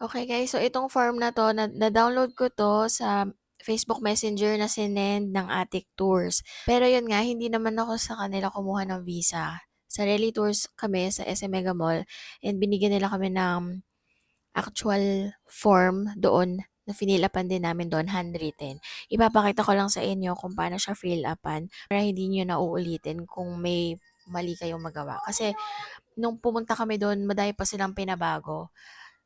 Okay guys, so itong form na 'to na-download ko 'to sa Facebook Messenger na sinend ng Attic Tours. Pero yun nga, hindi naman ako sa kanila kumuha ng visa. Sa Rally Tours kami sa SM Mega Mall and binigyan nila kami ng actual form doon na finill-upan din namin doon, handwritten. Ipapakita ko lang sa inyo kung paano siya fill-upan para hindi niyo na uulitin kung may mali kayong magawa. Kasi nung pumunta kami doon, madami pa silang pinabago.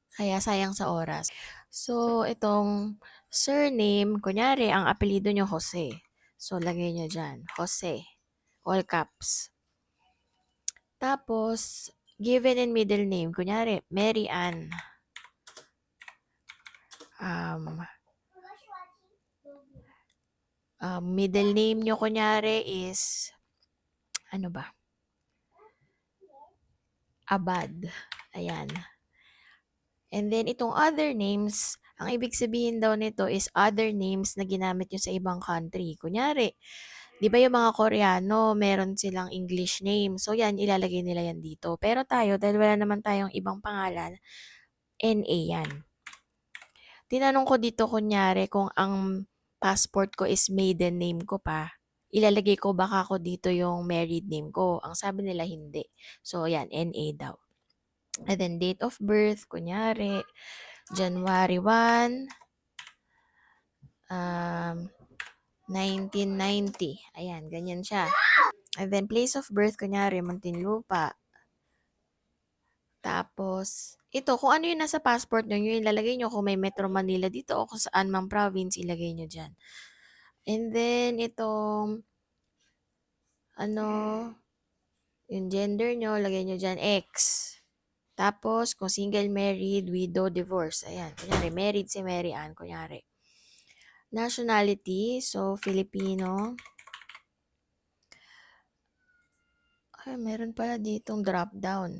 Kaya sayang sa oras. So, itong surname, kunyari, ang apelido nyo Jose. So, lagay nyo dyan, Jose. All caps. Tapos, given and middle name, kunyari, Mary Ann. Um, Middle name nyo, kunyari, is, ano ba? Abad. Ayan. And then, itong other names, ang ibig sabihin daw nito is other names na ginamit nyo sa ibang country. Kunyari, di ba yung mga Koreano, meron silang English name. So, yan, ilalagay nila yan dito. Pero tayo, dahil wala naman tayong ibang pangalan, NA yan. Tinanong ko dito, kunyari, kung ang passport ko is maiden name ko pa, ilalagay ko baka ko dito yung married name ko. Ang sabi nila, hindi. So, yan, NA daw. And then, date of birth, kunyari, January 1, 1990. Ayan, ganyan siya. And then, place of birth, kunyari, Muntinlupa. Tapos, ito, kung ano yung nasa passport nyo, yung ilalagay nyo kung may Metro Manila dito o kung saan mang province, ilagay nyo dyan. And then, itong, ano, yung gender nyo, lagay nyo dyan, X. Tapos, kung single, married, widow, divorce. Ayan, kunyari, married si Mary Ann, kunyari. Nationality, so, Filipino. Ay, meron pala ditong drop down.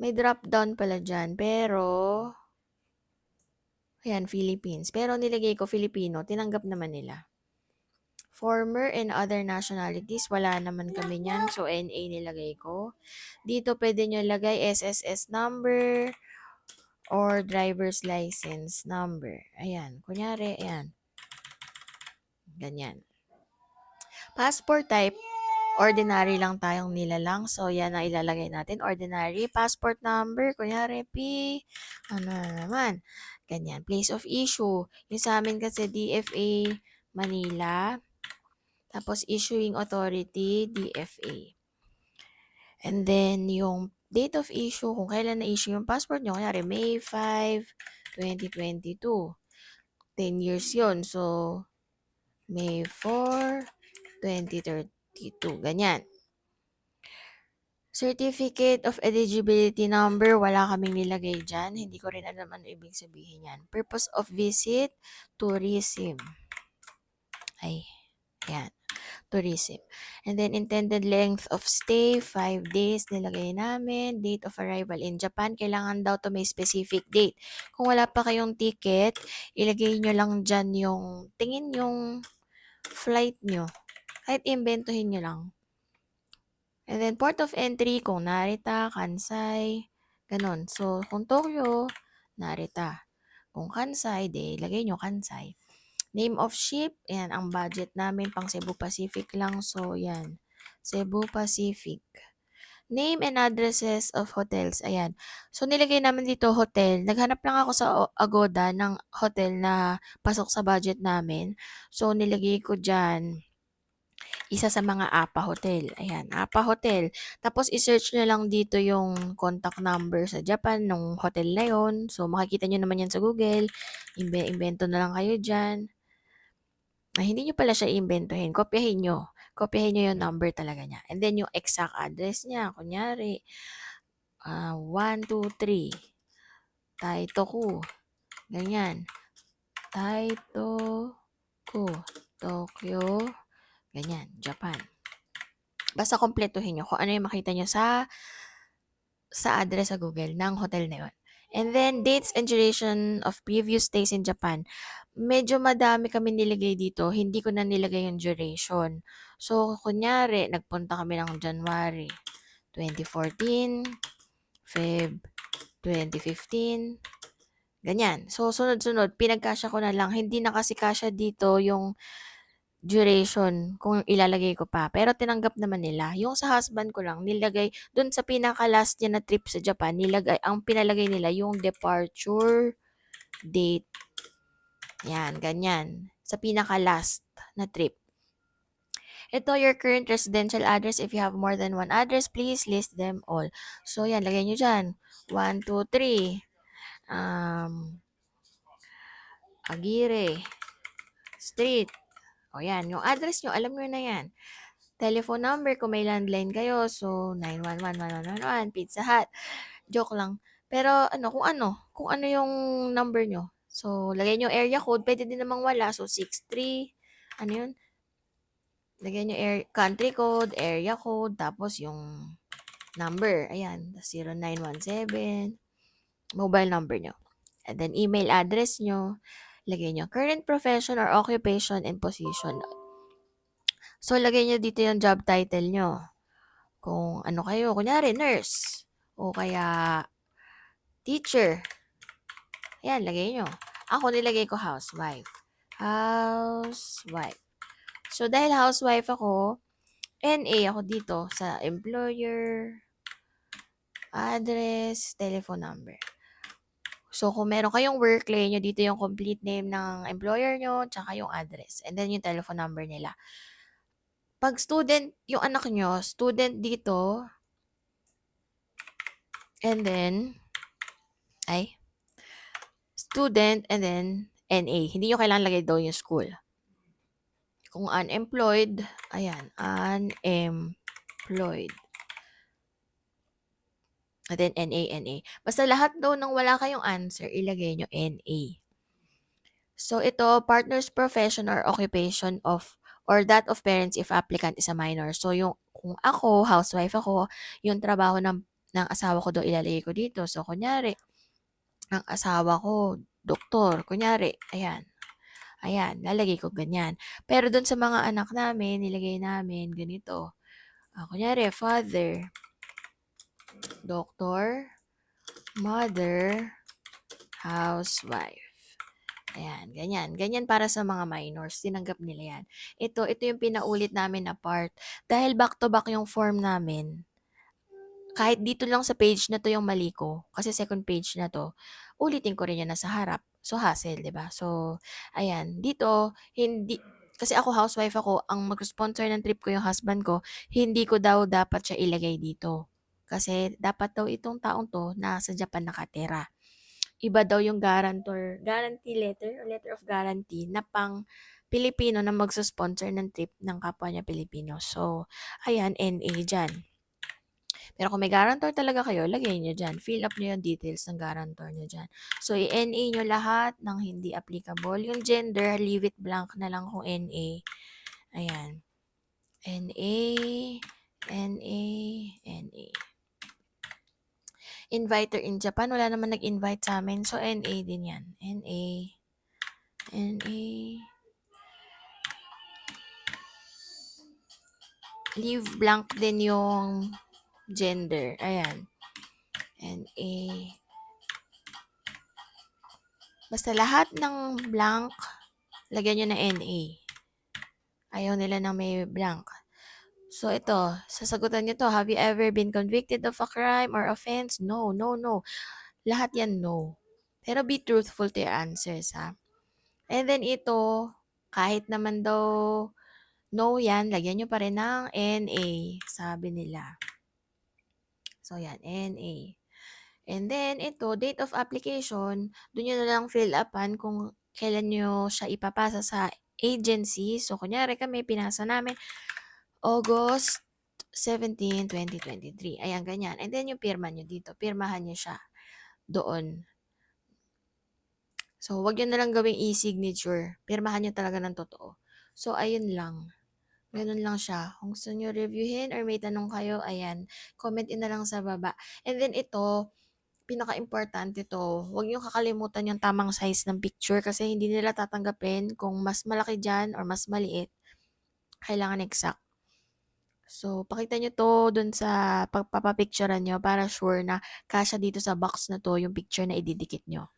May drop down pala dyan, pero, ayan, Philippines. Pero nilagay ko Filipino, tinanggap naman nila. Former and other nationalities, wala naman kami niyan. So, NA nilagay ko. Dito pwede nyo lagay SSS number or driver's license number. Ayan. Kunyari, ayan. Ganyan. Passport type, ordinary lang tayong nilalang. So, yan ang ilalagay natin. Ordinary. Passport number, kunyari, P. Ano na naman. Ganyan. Place of issue. Yung sa amin kasi DFA Manila. Tapos, issuing authority, DFA. And then, yung date of issue, kung kailan na-issue yung passport nyo, kunyari, May 5, 2022. 10 years yon. So, May 4, 2032. Ganyan. Certificate of eligibility number, wala kaming nilagay dyan. Hindi ko rin alam ano ibig sabihin yan. Purpose of visit, tourism. Ay, ayan. Tourism. And then, intended length of stay, 5 days, nilagay namin. Date of arrival in Japan, kailangan daw to may specific date. Kung wala pa kayong ticket, ilagay nyo lang dyan yung, tingin yung flight nyo. Kahit imbentohin nyo lang. And then, port of entry, kung Narita, Kansai, ganun. So, kung Tokyo, Narita. Kung Kansai, de, lagay nyo Kansai. Name of ship, yan, ang budget namin pang Cebu Pacific lang. So, yan. Cebu Pacific. Name and addresses of hotels. Ayan. So, nilagay namin dito hotel. Naghanap lang ako sa Agoda ng hotel na pasok sa budget namin. So, nilagay ko dyan isa sa mga APA Hotel. Ayan, APA Hotel. Tapos, isearch nyo lang dito yung contact number sa Japan ng hotel na yon. So, makikita nyo naman yan sa Google. Invento na lang kayo dyan. Hindi nyo pala siya imbentohin. Kopyahin nyo. Kopyahin nyo yung number talaga niya. And then, yung exact address niya. Kunyari, 123. Taitoku. Ganyan. Taitoku. Tokyo. Ganyan. Japan. Basta kompletuhin nyo kung ano yung makita nyo sa address sa Google ng hotel na yun. And then, dates and duration of previous stays in Japan. Medyo madami kami nilagay dito. Hindi ko na nilagay yung duration. So, kunyari, nagpunta kami ng January 2014, Feb 2015, Ganyan. So, sunod-sunod, pinagkasya ko na lang. Hindi na kasi kasya dito yung duration kung ilalagay ko pa. Pero tinanggap naman nila. Yung sa husband ko lang, nilagay, dun sa pinaka-last niya na trip sa Japan, ang pinalagay nila yung departure date. Yan, ganyan. Sa pinaka-last na trip. Ito, your current residential address. If you have more than one address, please list them all. So, yan, lagay nyo dyan. 1, 2, 3. Aguirre Street. O yan, yung address nyo, alam nyo na yan. Telephone number, kung may landline kayo, so 911-1111, Pizza Hut. Joke lang. Pero kung ano yung number nyo. So, lagay nyo area code, pwede din namang wala. So, 63, ano yun? Lagay nyo country code, area code, tapos yung number. Ayan, 0917, mobile number nyo. And then, email address nyo. Lagay nyo current profession or occupation and position. So, lagay nyo dito yung job title nyo. Kung ano kayo, kunyari, nurse. O kaya, teacher. Ayan, lagay nyo. Ako, nilagay ko housewife. Housewife. So, dahil housewife ako, NA ako dito sa employer, address, telephone number. So, kung meron kayong work, lagay nyo dito yung complete name ng employer nyo, tsaka yung address. And then, yung telephone number nila. Pag student, yung anak nyo, student dito, and then, student, and then, NA. Hindi nyo kailangan lagay daw yung school. Kung unemployed, ayan, unemployed. And then, NA. Basta lahat daw nang wala kayong answer, ilagay nyo NA. So, ito, partner's profession or occupation of, or that of parents if applicant is a minor. So, kung ako, housewife ako, yung trabaho ng asawa ko daw ilalagay ko dito. So, kunyari, ang asawa ko, doktor, kunyari, ayan. Ayan, lalagay ko ganyan. Pero doon sa mga anak namin, nilagay namin ganito. Kunyari, father, doctor, mother, housewife. Ayan, ganyan. Ganyan para sa mga minors. Tinanggap nila yan. Ito yung pinaulit namin na part. Dahil back-to-back yung form namin, kahit dito lang sa page na to yung mali ko, kasi second page na to, ulitin ko rin yan nasa harap. So, hassle, di ba? So, ayan. Dito, kasi ako housewife ako, ang mag-sponsor ng trip ko yung husband ko, hindi ko daw dapat siya ilagay dito. Kasi dapat daw itong taong to nasa Japan nakatira. Iba daw yung guarantee letter, or letter of guarantee na pang Pilipino na magsusponsor ng trip ng kapwa niya Pilipino. So, ayan, NA dyan. Pero kung may guarantor talaga kayo, lagay nyo dyan. Fill up nyo yung details ng guarantor nyo dyan. So, i-NA nyo lahat ng hindi applicable. Yung gender, leave it blank na lang kung NA. Ayan. NA, NA, NA. Inviter in Japan, wala naman nag-invite sa amin. So, NA din yan. NA, NA. Leave blank din yung gender. Ayan. NA. Basta lahat ng blank, lagyan nyo na NA. Ayaw nila na may blank. So, ito, sasagutan nyo to. Have you ever been convicted of a crime or offense? No. Lahat yan no. Pero be truthful to your answers, ha? And then ito, kahit naman daw no yan, lagyan nyo pa rin ng NA, sabi nila. So, yan, NA. And then, ito, date of application, doon nyo na lang fill upan kung kailan nyo siya ipapasa sa agency. So, kunyari kami, pinasa namin August 17, 2023. Ayan, ganyan. And then, yung pirma nyo dito. Pirmahan nyo siya doon. So, wag nyo na lang gawing e-signature. Pirmahan nyo talaga ng totoo. So, ayun lang. Ganun lang siya. Kung gusto nyo reviewin or may tanong kayo, ayan, comment in na lang sa baba. And then, ito, pinaka-importante to, huwag niyo kakalimutan yung tamang size ng picture kasi hindi nila tatanggapin kung mas malaki dyan or mas maliit. Kailangan exact. So, pakita nyo to dun sa pagpapapicturean nyo para sure na kasya dito sa box na to yung picture na ididikit nyo.